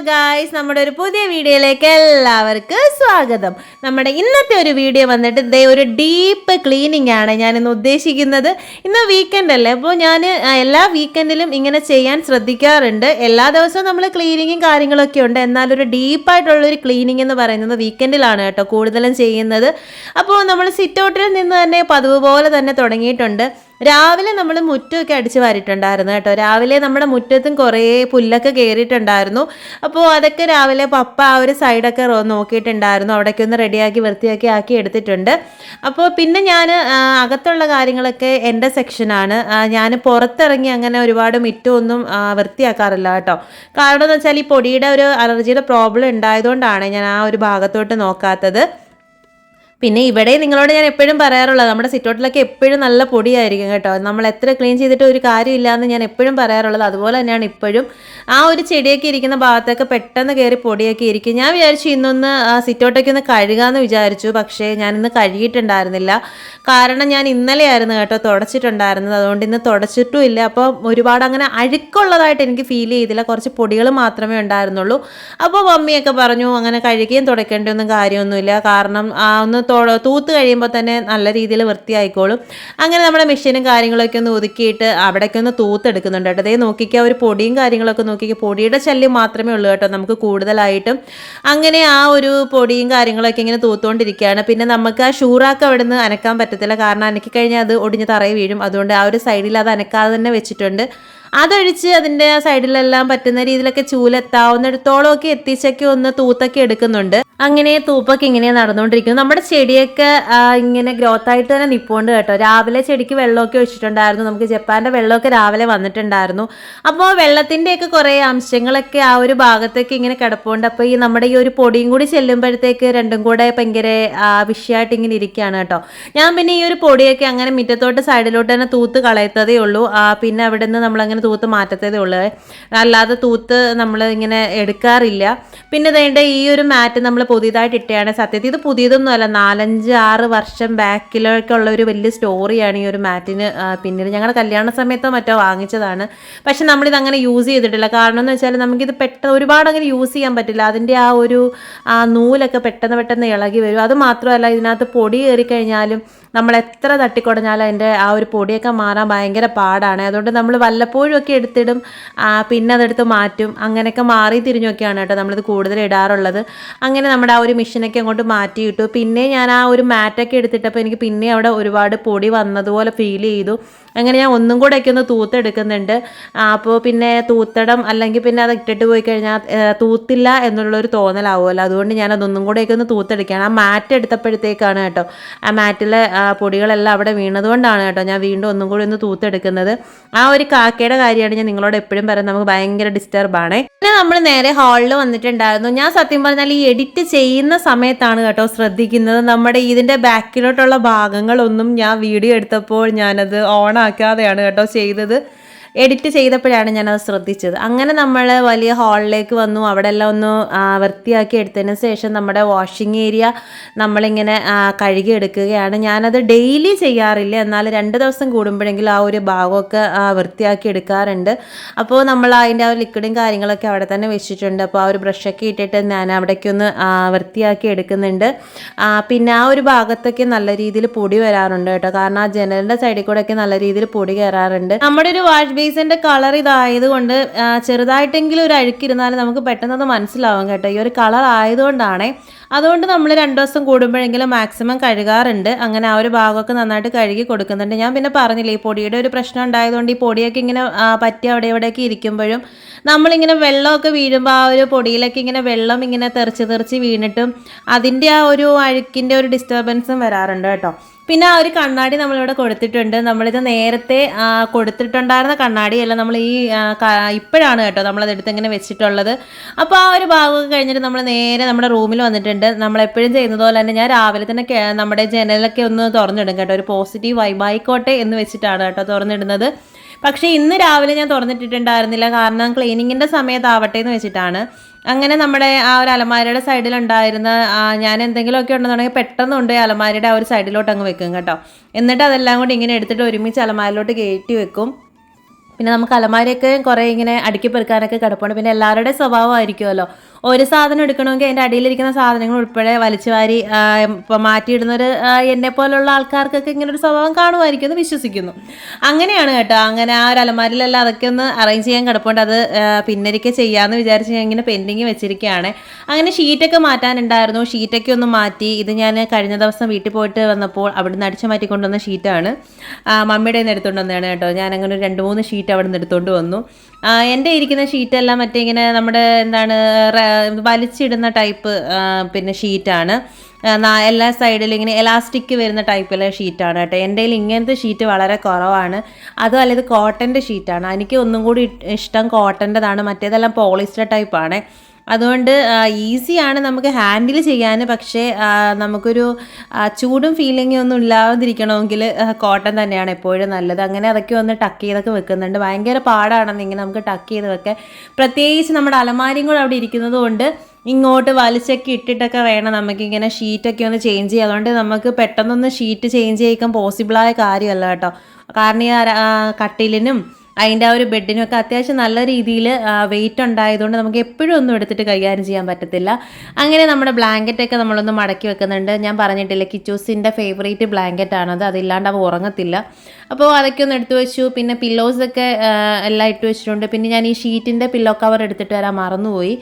Guys, നമ്മുടെ ഒരു പുതിയ വീഡിയോയിലേക്ക് എല്ലാവർക്കും സ്വാഗതം. നമ്മുടെ ഇന്നത്തെ ഒരു വീഡിയോ വന്നിട്ട് ഒരു ഡീപ്പ് ക്ലീനിങ് ആണ് ഞാൻ ഇന്ന് ഉദ്ദേശിക്കുന്നത്. ഇന്ന് വീക്കെൻഡ് അല്ലേ, അപ്പോൾ ഞാൻ എല്ലാ വീക്കെൻഡിലും ഇങ്ങനെ ചെയ്യാൻ ശ്രദ്ധിക്കാറുണ്ട്. എല്ലാ ദിവസവും നമ്മൾ ക്ലീനിങ്ങും കാര്യങ്ങളൊക്കെ ഉണ്ട്, എന്നാൽ ഒരു ഡീപ്പായിട്ടുള്ളൊരു ക്ലീനിങ് എന്ന് പറയുന്നത് വീക്കെൻഡിലാണ് കേട്ടോ കൂടുതലും ചെയ്യുന്നത്. അപ്പോൾ നമ്മൾ സിറ്റ് ഔട്ടിൽ നിന്ന് തന്നെ പതിവ് പോലെ തന്നെ തുടങ്ങിയിട്ടുണ്ട്. രാവിലെ നമ്മൾ മുറ്റമൊക്കെ അടിച്ച് വാരിയിട്ടുണ്ടായിരുന്നു കേട്ടോ. രാവിലെ നമ്മുടെ മുറ്റത്തും കുറേ പുല്ലൊക്കെ കയറിയിട്ടുണ്ടായിരുന്നു. അപ്പോൾ അതൊക്കെ രാവിലെ പപ്പ ആ ഒരു സൈഡൊക്കെ നോക്കിയിട്ടുണ്ടായിരുന്നു. അവിടേക്ക് ഒന്ന് റെഡിയാക്കി വൃത്തിയാക്കി ആക്കി എടുത്തിട്ടുണ്ട്. അപ്പോൾ പിന്നെ ഞാൻ അകത്തുള്ള കാര്യങ്ങളൊക്കെ എൻ്റെ സെക്ഷനാണ്. ഞാൻ പുറത്തിറങ്ങി അങ്ങനെ ഒരുപാട് മുറ്റമൊന്നും വൃത്തിയാക്കാറില്ല കേട്ടോ. കാരണം എന്ന് വെച്ചാൽ ഈ പൊടിയുടെ ഒരു അലർജിയുടെ പ്രോബ്ലം ഉണ്ടായതുകൊണ്ടാണ് ഞാൻ ആ ഒരു ഭാഗത്തോട്ട് നോക്കാത്തത്. പിന്നെ ഇവിടെ നിങ്ങളോട് ഞാൻ എപ്പോഴും പറയാറുള്ളത്, നമ്മുടെ സിറ്റൗട്ടിലൊക്കെ എപ്പോഴും നല്ല പൊടിയായിരിക്കും കേട്ടോ. നമ്മൾ എത്ര ക്ലീൻ ചെയ്തിട്ട് ഒരു കാര്യമില്ല എന്ന് ഞാൻ എപ്പോഴും പറയാറുള്ളത്. അതുപോലെ തന്നെയാണ് ഇപ്പോഴും ആ ഒരു ചെടിയൊക്കെ ഇരിക്കുന്ന ഭാഗത്തൊക്കെ പെട്ടെന്ന് കയറി പൊടിയൊക്കെ ഇരിക്കും. ഞാൻ വിചാരിച്ചു ഇന്നൊന്ന് സിറ്റൗട്ടൊക്കെ ഒന്ന് കഴുകാമെന്ന് വിചാരിച്ചു, പക്ഷേ ഞാനിന്ന് കഴുകിയിട്ടുണ്ടായിരുന്നില്ല. കാരണം ഞാൻ ഇന്നലെയായിരുന്നു കേട്ടോ തുടച്ചിട്ടുണ്ടായിരുന്നത്, അതുകൊണ്ട് ഇന്ന് തുടച്ചിട്ടും ഇല്ല. അപ്പോൾ ഒരുപാട് അങ്ങനെ അഴുക്കുള്ളതായിട്ട് എനിക്ക് ഫീൽ ചെയ്തില്ല, കുറച്ച് പൊടികൾ മാത്രമേ ഉണ്ടായിരുന്നുള്ളൂ. അപ്പോൾ മമ്മിയൊക്കെ പറഞ്ഞു അങ്ങനെ കഴുകിയും തുടയ്ക്കേണ്ട ഒന്നും കാര്യമൊന്നുമില്ല, കാരണം ഒന്ന് തൂത്ത് കഴിയുമ്പോൾ തന്നെ നല്ല രീതിയിൽ വൃത്തിയായിക്കോളും. അങ്ങനെ നമ്മുടെ മെഷീനും കാര്യങ്ങളൊക്കെ ഒന്ന് ഒതുക്കിയിട്ട് അവിടേക്ക് ഒന്ന് തൂത്തെടുക്കുന്നുണ്ട് കേട്ടോ. അതേ നോക്കിക്കുക, ഒരു പൊടിയും കാര്യങ്ങളൊക്കെ നോക്കിക്കുക, പൊടിയുടെ ശല്യം മാത്രമേ ഉള്ളൂ കേട്ടോ നമുക്ക് കൂടുതലായിട്ടും. അങ്ങനെ ആ ഒരു പൊടിയും കാര്യങ്ങളൊക്കെ ഇങ്ങനെ തൂത്തുകൊണ്ടിരിക്കുകയാണ്. പിന്നെ നമുക്ക് ആ ഷൂറാക്ക് അവിടെ നിന്ന് അനക്കാൻ പറ്റത്തില്ല, കാരണം അനക്കി കഴിഞ്ഞാൽ അത് ഒടിഞ്ഞ് തറയിൽ വീഴും. അതുകൊണ്ട് ആ ഒരു സൈഡിൽ അത് അനക്കാതെ തന്നെ വെച്ചിട്ടുണ്ട്. അതൊഴിച്ച് അതിൻ്റെ സൈഡിലെല്ലാം പറ്റുന്ന രീതിയിലൊക്കെ ചൂലെത്താവുന്നിടത്തോളം ഒക്കെ എത്തിച്ചൊക്കെ ഒന്ന് തൂത്തൊക്കെ എടുക്കുന്നുണ്ട്. അങ്ങനെ തൂപ്പൊക്കെ ഇങ്ങനെ നടന്നുകൊണ്ടിരിക്കുന്നു. നമ്മുടെ ചെടിയൊക്കെ ഇങ്ങനെ ഗ്രോത്ത് ആയിട്ട് തന്നെ നിൽപ്പുണ്ട് കേട്ടോ. രാവിലെ ചെടിക്ക് വെള്ളമൊക്കെ ഒഴിച്ചിട്ടുണ്ടായിരുന്നു. നമുക്ക് ജപ്പാൻ്റെ വെള്ളമൊക്കെ രാവിലെ വന്നിട്ടുണ്ടായിരുന്നു. അപ്പോൾ വെള്ളത്തിൻ്റെയൊക്കെ കുറേ അംശങ്ങളൊക്കെ ആ ഒരു ഭാഗത്തേക്ക് ഇങ്ങനെ കിടപ്പുണ്ട്. അപ്പോൾ ഈ നമ്മുടെ ഈ ഒരു പൊടിയും കൂടി ചെല്ലുമ്പോഴത്തേക്ക് രണ്ടും കൂടെ ഭയങ്കര വിഷയമായിട്ട് ഇങ്ങനെ ഇരിക്കുകയാണ് കേട്ടോ. ഞാൻ പിന്നെ ഈ ഒരു പൊടിയൊക്കെ അങ്ങനെ മുറ്റത്തോട്ട് സൈഡിലോട്ട് തന്നെ തൂത്ത് കളയത്തതേ ഉള്ളൂ. പിന്നെ അവിടെ നിന്ന് നമ്മളങ്ങനെ തൂത്ത് മാറ്റത്തതേ ഉള്ളൂ, അല്ലാതെ തൂത്ത് നമ്മൾ ഇങ്ങനെ എടുക്കാറില്ല. പിന്നെ വേണ്ട ഈ ഒരു മാറ്റ് നമ്മൾ പുതിയതായിട്ട് ഇട്ടയാണ്. സത്യത്തിൽ ഇത് പുതിയതൊന്നും അല്ല, 4-5-6 വർഷം ബാക്കിലേക്കുള്ള ഒരു വലിയ സ്റ്റോറിയാണ് ഈ ഒരു മാറ്റിന് പിന്നീട്. ഞങ്ങളുടെ കല്യാണ സമയത്തോ മറ്റോ വാങ്ങിച്ചതാണ്. പക്ഷെ നമ്മളിത് അങ്ങനെ യൂസ് ചെയ്തിട്ടില്ല. കാരണം എന്ന് വെച്ചാൽ നമുക്കിത് പെട്ടെന്ന് ഒരുപാട് അങ്ങനെ യൂസ് ചെയ്യാൻ പറ്റില്ല. അതിൻ്റെ ആ ഒരു നൂലൊക്കെ പെട്ടെന്ന് ഇളകി വരും. അത് മാത്രമല്ല, ഇതിനകത്ത് പൊടി കയറിക്കഴിഞ്ഞാലും നമ്മൾ എത്ര തട്ടിക്കുടഞ്ഞാലും അതിൻ്റെ ആ ഒരു പൊടിയൊക്കെ മാറാൻ ഭയങ്കര പാടാണ്. അതുകൊണ്ട് നമ്മൾ വല്ലപ്പോഴും ഒക്കെ എടുത്തിടും, പിന്നെ അതെടുത്ത് മാറ്റും. അങ്ങനെയൊക്കെ മാറി തിരിഞ്ഞൊക്കെയാണ് കേട്ടോ നമ്മളിത് കൂടുതൽ ഇടാറുള്ളത്. അങ്ങനെ നമ്മുടെ ആ ഒരു മെഷീനൊക്കെ അങ്ങോട്ട് മാറ്റിയിട്ടു. പിന്നെ ഞാൻ ആ ഒരു മാറ്റൊക്കെ എടുത്തിട്ടപ്പോൾ എനിക്ക് പിന്നെ അവിടെ ഒരുപാട് പൊടി വന്നതുപോലെ ഫീൽ ചെയ്തു. അങ്ങനെ ഞാൻ ഒന്നും കൂടെ ഒക്കെ ഒന്ന് തൂത്തെടുക്കുന്നുണ്ട്. അപ്പോൾ പിന്നെ തൂത്തടം അല്ലെങ്കിൽ പിന്നെ അത് ഇട്ടിട്ട് പോയി കഴിഞ്ഞാൽ തൂത്തില്ല എന്നുള്ളൊരു തോന്നലാവുമല്ലോ. അതുകൊണ്ട് ഞാൻ അതൊന്നും കൂടെയൊക്കെ ഒന്ന് തൂത്തെടുക്കുകയാണ്. ആ മാറ്റ് എടുത്തപ്പോഴത്തേക്കാണ് കേട്ടോ ആ മാറ്റിലെ പൊടികളെല്ലാം അവിടെ വീണതുകൊണ്ടാണ് കേട്ടോ ഞാൻ വീണ്ടും ഒന്നും കൂടി ഒന്ന് തൂത്തെടുക്കുന്നത്. ആ ഒരു കാക്കയുടെ കാര്യമാണ് ഞാൻ നിങ്ങളോട് എപ്പോഴും പറയുന്നത്, നമുക്ക് ഭയങ്കര ഡിസ്റ്റർബാണ്. പിന്നെ നമ്മൾ നേരെ ഹാളിൽ വന്നിട്ടുണ്ടായിരുന്നു. ഞാൻ സത്യം പറഞ്ഞാൽ ഈ എഡിറ്റ് ചെയ്യുന്ന സമയത്താണ് കേട്ടോ ശ്രദ്ധിക്കുന്നത്. നമ്മുടെ ഇതിൻ്റെ ബാക്കിലോട്ടുള്ള ഭാഗങ്ങളൊന്നും ഞാൻ വീഡിയോ എടുത്തപ്പോൾ ഞാനത് ഓണാക്കാതെയാണ് കേട്ടോ ചെയ്തത്. എഡിറ്റ് ചെയ്തപ്പോഴാണ് ഞാനത് ശ്രദ്ധിച്ചത്. അങ്ങനെ നമ്മൾ വലിയ ഹാളിലേക്ക് വന്നു. അവിടെ എല്ലാം ഒന്ന് വൃത്തിയാക്കി എടുത്തതിന് ശേഷം നമ്മുടെ വാഷിംഗ് ഏരിയ നമ്മളിങ്ങനെ കഴുകി എടുക്കുകയാണ്. ഞാനത് ഡെയിലി ചെയ്യാറില്ല, എന്നാൽ 2 ദിവസം കൂടുമ്പോഴെങ്കിലും ആ ഒരു ഭാഗമൊക്കെ വൃത്തിയാക്കി എടുക്കാറുണ്ട്. അപ്പോൾ നമ്മൾ അതിൻ്റെ ആ ഒരു ലിക്വിഡും കാര്യങ്ങളൊക്കെ അവിടെ തന്നെ വെച്ചിട്ടുണ്ട്. അപ്പോൾ ആ ഒരു ബ്രഷൊക്കെ ഇട്ടിട്ട് ഞാൻ അവിടേക്കൊന്ന് വൃത്തിയാക്കി എടുക്കുന്നുണ്ട്. പിന്നെ ആ ഒരു ഭാഗത്തൊക്കെ നല്ല രീതിയിൽ പൊടി വരാറുണ്ട് കേട്ടോ, കാരണം ആ ജനലിൻ്റെ സൈഡിൽ കൂടെ ഒക്കെ നല്ല രീതിയിൽ പൊടി കയറാറുണ്ട്. നമ്മുടെ ഒരു വാഷ് ബേസിൻ്റെ കളർ ഇതായതുകൊണ്ട് ചെറുതായിട്ടെങ്കിലും ഒരു അഴുക്കിരുന്നാലും നമുക്ക് പെട്ടെന്നത് മനസ്സിലാവും കേട്ടോ. ഈ ഒരു കളർ ആയതുകൊണ്ടാണ്. അതുകൊണ്ട് നമ്മൾ 2 ദിവസം കൂടുമ്പോഴെങ്കിലും മാക്സിമം കഴുകാറുണ്ട്. അങ്ങനെ ആ ഒരു ഭാഗമൊക്കെ നന്നായിട്ട് കഴുകി കൊടുക്കുന്നുണ്ട്. ഞാൻ പിന്നെ പറഞ്ഞില്ലേ, ഈ പൊടിയുടെ ഒരു പ്രശ്നം ഉണ്ടായതുകൊണ്ട് ഈ പൊടിയൊക്കെ ഇങ്ങനെ പറ്റി അവിടെ ഇവിടെയൊക്കെ ഇരിക്കുമ്പോഴും നമ്മളിങ്ങനെ വെള്ളമൊക്കെ വീഴുമ്പോൾ ആ ഒരു പൊടിയിലൊക്കെ ഇങ്ങനെ വെള്ളം ഇങ്ങനെ തെറിച്ച് വീണിട്ടും അതിൻ്റെ ആ ഒരു അഴുക്കിൻ്റെ ഒരു ഡിസ്റ്റർബൻസും വരാറുണ്ട് കേട്ടോ. പിന്നെ ആ ഒരു കണ്ണാടി നമ്മളിവിടെ കൊടുത്തിട്ടുണ്ട്. നമ്മളിത് നേരത്തെ കൊടുത്തിട്ടുണ്ടായിരുന്ന കണ്ണാടിയല്ല, നമ്മൾ ഈ ഇപ്പോഴാണ് കേട്ടോ നമ്മളതെടുത്ത് ഇങ്ങനെ വെച്ചിട്ടുള്ളത്. അപ്പോൾ ആ ഒരു ഭാഗമൊക്കെ കഴിഞ്ഞിട്ട് നമ്മൾ നേരെ നമ്മുടെ റൂമിൽ വന്നിട്ടുണ്ട്. നമ്മളെപ്പോഴും ചെയ്യുന്നത് പോലെ തന്നെ ഞാൻ രാവിലെ തന്നെ നമ്മുടെ ജനലൊക്കെ ഒന്ന് തുറന്നിടും കേട്ടോ. ഒരു പോസിറ്റീവ് വൈബായിക്കോട്ടെ എന്ന് വെച്ചിട്ടാണ് കേട്ടോ തുറന്നിടുന്നത്. പക്ഷേ ഇന്ന് രാവിലെ ഞാൻ തുറന്നിട്ടിട്ടുണ്ടായിരുന്നില്ല, കാരണം ക്ലീനിങ്ങിൻ്റെ സമയത്താവട്ടെ എന്ന് വെച്ചിട്ടാണ്. അങ്ങനെ നമ്മുടെ ആ ഒരു അലമാരയുടെ സൈഡിലുണ്ടായിരുന്ന ഞാൻ എന്തെങ്കിലുമൊക്കെ ഉണ്ടെന്നുണ്ടെങ്കിൽ പെട്ടെന്ന് കൊണ്ടുപോയി അലമാരയുടെ ആ ഒരു സൈഡിലോട്ട് അങ്ങ് വെക്കും കേട്ടോ. എന്നിട്ട് അതെല്ലാം കൂടി ഇങ്ങനെ എടുത്തിട്ട് ഒരുമിച്ച് അലമാരയിലോട്ട് കയറ്റി വെക്കും. പിന്നെ നമുക്ക് അലമാരയൊക്കെ കുറേ ഇങ്ങനെ അടുക്കി പെറുക്കാനൊക്കെ കിടപ്പുണ്ട്. പിന്നെ എല്ലാവരുടെയും സ്വഭാവമായിരിക്കുമല്ലോ, ഒരു സാധനം എടുക്കണമെങ്കിൽ അതിൻ്റെ അടിയിലിരിക്കുന്ന സാധനങ്ങൾ ഉൾപ്പെടെ വലിച്ചു വാരി ഇപ്പോൾ മാറ്റിയിടുന്നൊരു എന്നെ പോലുള്ള ആൾക്കാർക്കൊക്കെ ഇങ്ങനെ ഒരു സ്വഭാവം കാണുമായിരിക്കും എന്ന് വിശ്വസിക്കുന്നു. അങ്ങനെയാണ് കേട്ടോ. അങ്ങനെ ആ ഒരു അലമാരിലെല്ലാം അതൊക്കെ ഒന്ന് അറേഞ്ച് ചെയ്യാൻ കിടപ്പുണ്ട്. അത് പിന്നൊരിക്കൽ ചെയ്യാമെന്ന് വിചാരിച്ച് ഞാൻ ഇങ്ങനെ പെൻഡിങ് വെച്ചിരിക്കുകയാണ്. അങ്ങനെ ഷീറ്റൊക്കെ മാറ്റാനുണ്ടായിരുന്നു. ഷീറ്റൊക്കെ ഒന്ന് മാറ്റി. ഇത് ഞാൻ കഴിഞ്ഞ ദിവസം വീട്ടിൽ പോയിട്ട് വന്നപ്പോൾ അവിടുന്ന് അടിച്ചു മാറ്റിക്കൊണ്ടുവന്ന ഷീറ്റാണ്. മമ്മിയുടെ നിന്ന് എടുത്തുകൊണ്ട് വന്നതാണ് കേട്ടോ. ഞാൻ അങ്ങനെ ഒരു 2-3 ഷീറ്റ് അവിടെ നിന്ന് എടുത്തുകൊണ്ട് വന്നു. എൻ്റെ ഇരിക്കുന്ന ഷീറ്റെല്ലാം മറ്റേ ഇങ്ങനെ നമ്മുടെ എന്താണ് വലിച്ചിടുന്ന ടൈപ്പ് പിന്നെ ഷീറ്റാണ്. എല്ലാ സൈഡിലും ഇങ്ങനെ എലാസ്റ്റിക് വരുന്ന ടൈപ്പിലെ ഷീറ്റാണ് കേട്ടോ. എൻ്റെ കയ്യിൽ ഇങ്ങനത്തെ ഷീറ്റ് വളരെ കുറവാണ്. അതുമല്ല ഇത് കോട്ടൻ്റെ ഷീറ്റാണ്. എനിക്ക് ഒന്നും കൂടി ഇഷ്ടം കോട്ടൻ്റെതാണ്. മറ്റേതെല്ലാം പോളിസ്റ്റർ ടൈപ്പാണ്. അതുകൊണ്ട് ഈസിയാണ് നമുക്ക് ഹാൻഡിൽ ചെയ്യാൻ. പക്ഷേ നമുക്കൊരു ചൂടും ഫീലിംഗും ഒന്നും ഇല്ലാതിരിക്കണമെങ്കിൽ കോട്ടൺ തന്നെയാണ് എപ്പോഴും നല്ലത്. അങ്ങനെ അതൊക്കെ ഒന്ന് ടക്ക് ചെയ്തൊക്കെ വെക്കുന്നുണ്ട്. ഭയങ്കര പാടാണെന്ന് ഇങ്ങനെ നമുക്ക് ടക്ക് ചെയ്ത് വെക്കാൻ. പ്രത്യേകിച്ച് നമ്മുടെ അലമാരിയും കൂടെ അവിടെ ഇരിക്കുന്നത് കൊണ്ട് ഇങ്ങോട്ട് വലിച്ചൊക്കെ ഇട്ടിട്ടൊക്കെ വേണം നമുക്കിങ്ങനെ ഷീറ്റൊക്കെ ഒന്ന് ചേഞ്ച് ചെയ്യുക. അതുകൊണ്ട് നമുക്ക് പെട്ടെന്നൊന്ന് ഷീറ്റ് ചേഞ്ച് ചെയ്യിക്കാൻ പോസിബിളായ കാര്യമല്ല കേട്ടോ. കാരണം ഈ കട്ടിലിനും അതിൻ്റെ ആ ഒരു ബെഡിനൊക്കെ അത്യാവശ്യം നല്ല രീതിയിൽ വെയിറ്റ് ഉണ്ടായതുകൊണ്ട് നമുക്ക് എപ്പോഴും ഒന്നും എടുത്തിട്ട് കൈകാര്യം ചെയ്യാൻ പറ്റത്തില്ല. അങ്ങനെ നമ്മുടെ ബ്ലാങ്കറ്റൊക്കെ നമ്മളൊന്ന് മടക്കി വെക്കുന്നുണ്ട്. ഞാൻ പറഞ്ഞിട്ടില്ല, കിച്ചൂസിൻ്റെ ഫേവറേറ്റ് ബ്ലാങ്കറ്റാണത്. അതില്ലാണ്ട് അവ ഉറങ്ങത്തില്ല. അപ്പോൾ അതൊക്കെ ഒന്ന് എടുത്തു വെച്ചു. പിന്നെ പില്ലോസൊക്കെ എല്ലാം ഇട്ട് വെച്ചിട്ടുണ്ട്. പിന്നെ ഞാൻ ഈ ഷീറ്റിൻ്റെ പില്ലോ കവർ എടുത്തിട്ട് വരാൻ മറന്നുപോയി.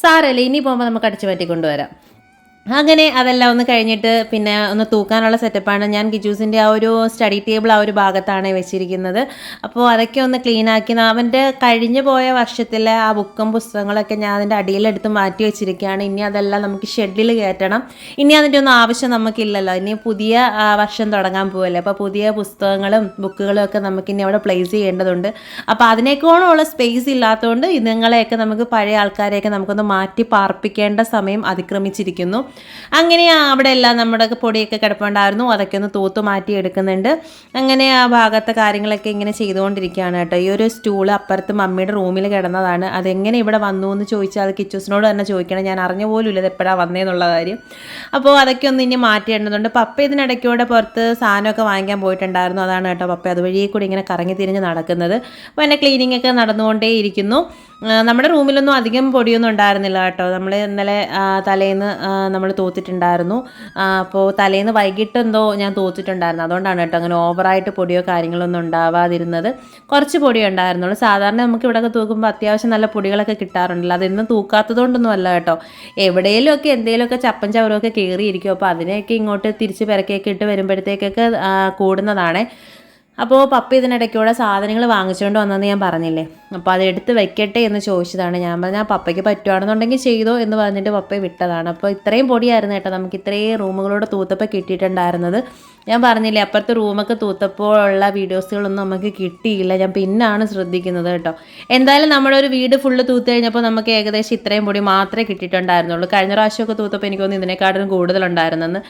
സാരമില്ല, ഇനി പോകുമ്പോൾ നമുക്ക് അടിച്ചു മാറ്റി കൊണ്ടുവരാം. അങ്ങനെ അതെല്ലാം ഒന്ന് കഴിഞ്ഞിട്ട് പിന്നെ ഒന്ന് തൂക്കാനുള്ള സെറ്റപ്പാണ്. ഞാൻ കിച്ചൂസിൻ്റെ ആ ഒരു സ്റ്റഡി ടേബിൾ ആ ഒരു ഭാഗത്താണ് വെച്ചിരിക്കുന്നത്. അപ്പോൾ അതൊക്കെ ഒന്ന് ക്ലീനാക്കി അവൻ്റെ കഴിഞ്ഞു പോയ വർഷത്തിലെ ആ ബുക്കും പുസ്തകങ്ങളൊക്കെ ഞാൻ അതിൻ്റെ അടിയിലെടുത്ത് മാറ്റി വെച്ചിരിക്കുകയാണ്. ഇനി അതെല്ലാം നമുക്ക് ഷെഡിൽ കയറ്റണം. ഇനി അതിൻ്റെ ഒന്നും ആവശ്യം നമുക്കില്ലല്ലോ. ഇനി പുതിയ വർഷം തുടങ്ങാൻ പോവല്ലേ. അപ്പോൾ പുതിയ പുസ്തകങ്ങളും ബുക്കുകളും ഒക്കെ നമുക്കിനി അവിടെ പ്ലേസ് ചെയ്യേണ്ടതുണ്ട്. അപ്പോൾ അതിനേക്കോണമുള്ള സ്പേസ് ഇല്ലാത്തതുകൊണ്ട് ഇതുങ്ങളെയൊക്കെ നമുക്ക് പഴയ ആൾക്കാരെയൊക്കെ നമുക്കൊന്ന് മാറ്റി പാർപ്പിക്കേണ്ട സമയം അതിക്രമിച്ചിരിക്കുന്നു. അങ്ങനെ അവിടെ എല്ലാം നമ്മുടെ പൊടിയൊക്കെ കിടപ്പുണ്ടായിരുന്നു. അതൊക്കെ ഒന്ന് തൂത്ത് മാറ്റി എടുക്കുന്നുണ്ട്. അങ്ങനെ ആ ഭാഗത്തെ കാര്യങ്ങളൊക്കെ ഇങ്ങനെ ചെയ്തുകൊണ്ടിരിക്കുകയാണ് കേട്ടോ. ഈ ഒരു സ്റ്റൂള് അപ്പുറത്ത് മമ്മിയുടെ റൂമിൽ കിടന്നതാണ്. അതെങ്ങനെ ഇവിടെ വന്നു എന്ന് ചോദിച്ചാൽ അത് കിച്ചൂസിനോട് തന്നെ ചോദിക്കണം. ഞാൻ അറിഞ്ഞ പോലും ഇല്ല ഇത് എപ്പോഴാണ് വന്നതെന്നുള്ള കാര്യം. അപ്പോൾ അതൊക്കെ ഒന്ന് ഇനി മാറ്റേണ്ടതുണ്ട്. പപ്പ ഇതിനിടയ്ക്കൂടെ പുറത്ത് സാധനമൊക്കെ വാങ്ങിക്കാൻ പോയിട്ടുണ്ടായിരുന്നു. അതാണ് കേട്ടോ പപ്പ അതുവഴി കൂടി ഇങ്ങനെ കറങ്ങി തിരിഞ്ഞ് നടക്കുന്നത്. അപ്പോൾ എന്നെ ക്ലീനിങ് ഒക്കെ നടന്നുകൊണ്ടേ ഇരിക്കുന്നു. നമ്മുടെ റൂമിലൊന്നും അധികം പൊടിയൊന്നും ഉണ്ടായിരുന്നില്ല കേട്ടോ. നമ്മൾ ഇന്നലെ തലേന്ന് നമ്മൾ തൂത്തിട്ടുണ്ടായിരുന്നു. അപ്പോൾ തലേന്ന് വൈകിട്ട് എന്തോ ഞാൻ തൂത്തിട്ടുണ്ടായിരുന്നു. അതുകൊണ്ടാണ് കേട്ടോ അങ്ങനെ ഓവറായിട്ട് പൊടിയോ കാര്യങ്ങളൊന്നും ഉണ്ടാവാതിരുന്നത്. കുറച്ച് പൊടിയോ ഉണ്ടായിരുന്നുള്ളൂ. സാധാരണ നമുക്ക് ഇവിടെയൊക്കെ തൂക്കുമ്പോൾ അത്യാവശ്യം നല്ല പൊടികളൊക്കെ കിട്ടാറുണ്ടല്ലോ. അതൊന്നും തൂക്കാത്തത് കൊണ്ടൊന്നും അല്ല കേട്ടോ. എവിടെയെങ്കിലുമൊക്കെ എന്തെങ്കിലുമൊക്കെ ചപ്പൻ ചവറൊക്കെ കയറിയിരിക്കും. അപ്പോൾ അതിനെയൊക്കെ ഇങ്ങോട്ട് തിരിച്ച് പെരക്കൊക്കെ ഇട്ട് വരുമ്പോഴത്തേക്കൊക്കെ കൂടുന്നതാണ്. അപ്പോൾ പപ്പ ഇതിനിടയ്ക്കൂടെ സാധനങ്ങൾ വാങ്ങിച്ചുകൊണ്ട് വന്നതെന്ന് ഞാൻ പറഞ്ഞില്ലേ. അപ്പോൾ അത് എടുത്ത് വെക്കട്ടെ എന്ന് ചോദിച്ചതാണ്. ഞാൻ പറഞ്ഞാൽ പപ്പയ്ക്ക് പറ്റുവാണെന്നുണ്ടെങ്കിൽ ചെയ്തോ എന്ന് പറഞ്ഞിട്ട് പപ്പയെ വിട്ടതാണ്. അപ്പോൾ ഇത്രയും പൊടിയായിരുന്നു കേട്ടോ നമുക്ക് ഇത്രയും റൂമുകളോട് തൂത്തപ്പോൾ കിട്ടിയിട്ടുണ്ടായിരുന്നത്. ഞാൻ പറഞ്ഞില്ലേ അപ്പുറത്തെ റൂമൊക്കെ തൂത്തപ്പോൾ ഉള്ള വീഡിയോസുകളൊന്നും നമുക്ക് കിട്ടിയില്ല. ഞാൻ പിന്നാണ് ശ്രദ്ധിക്കുന്നത് കേട്ടോ. എന്തായാലും നമ്മുടെ ഒരു വീട് ഫുള്ള് തൂത്ത് കഴിഞ്ഞപ്പോൾ നമുക്ക് ഏകദേശം ഇത്രയും പൊടി മാത്രമേ കിട്ടിയിട്ടുണ്ടായിരുന്നുള്ളൂ. കഴിഞ്ഞ പ്രാവശ്യമൊക്കെ തൂത്തപ്പോൾ എനിക്കൊന്ന് ഇതിനെക്കാട്ടിലും കൂടുതലുണ്ടായിരുന്നെന്ന്.